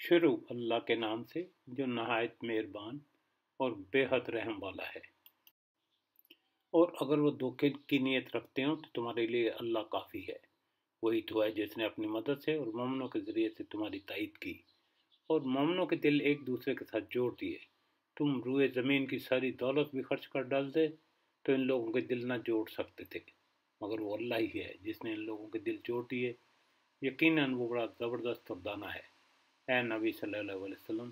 شروع اللہ کے نام سے جو نہایت مہربان اور بے حد رحم والا ہے۔ اور اگر وہ دھوکے کی نیت رکھتے ہوں تو تمہارے لیے اللہ کافی ہے۔ وہی تو ہے جس نے اپنی مدد سے اور مومنوں کے ذریعے سے تمہاری تائید کی اور مومنوں کے دل ایک دوسرے کے ساتھ جوڑ دیے۔ تم روئے زمین کی ساری دولت بھی خرچ کر ڈالتے تو ان لوگوں کے دل نہ جوڑ سکتے تھے، مگر وہ اللہ ہی ہے جس نے ان لوگوں کے دل جوڑ دیے۔ یقیناً وہ بڑا زبردست اور دانا ہے۔ اے نبی صلی اللہ علیہ وسلم،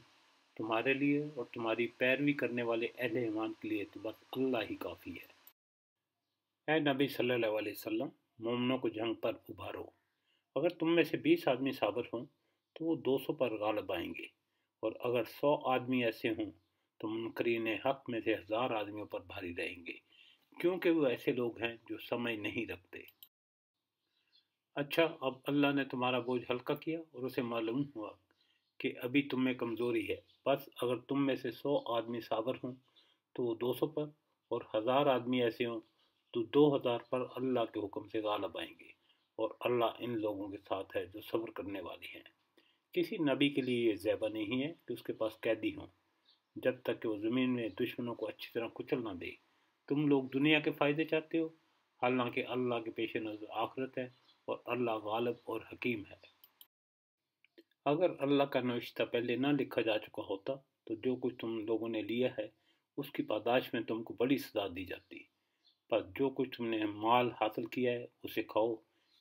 تمہارے لیے اور تمہاری پیروی کرنے والے اہل ایمان کے لیے تو بس اللہ ہی کافی ہے۔ اے نبی صلی اللہ علیہ وسلم، مومنوں کو جنگ پر ابھارو۔ اگر تم میں سے 20 آدمی صابر ہوں تو وہ 200 پر غالب آئیں گے، اور اگر 100 آدمی ایسے ہوں تو منکرین حق میں سے 1000 آدمیوں پر بھاری رہیں گے، کیونکہ وہ ایسے لوگ ہیں جو سمجھ نہیں رکھتے۔ اچھا، اب اللہ نے تمہارا بوجھ ہلکا کیا اور اسے معلوم ہوا کہ ابھی تم میں کمزوری ہے، بس اگر تم میں سے 100 آدمی صابر ہوں تو وہ 200 پر، اور 1000 آدمی ایسے ہوں تو 2000 پر اللہ کے حکم سے غالب آئیں گے، اور اللہ ان لوگوں کے ساتھ ہے جو صبر کرنے والے ہیں۔ کسی نبی کے لیے یہ زیبا نہیں ہے کہ اس کے پاس قیدی ہوں، جب تک کہ وہ زمین میں دشمنوں کو اچھی طرح کچل نہ دے۔ تم لوگ دنیا کے فائدے چاہتے ہو، حالانکہ اللہ کے پیش نظر آخرت ہے، اور اللہ غالب اور حکیم ہے۔ اگر اللہ کا نوشتہ پہلے نہ لکھا جا چکا ہوتا تو جو کچھ تم لوگوں نے لیا ہے اس کی پاداش میں تم کو بڑی سزا دی جاتی۔ پس جو کچھ تم نے مال حاصل کیا ہے اسے کھاؤ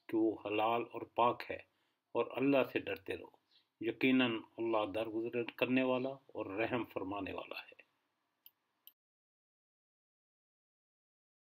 کہ وہ حلال اور پاک ہے، اور اللہ سے ڈرتے رہو۔ یقیناً اللہ درگزر کرنے والا اور رحم فرمانے والا ہے۔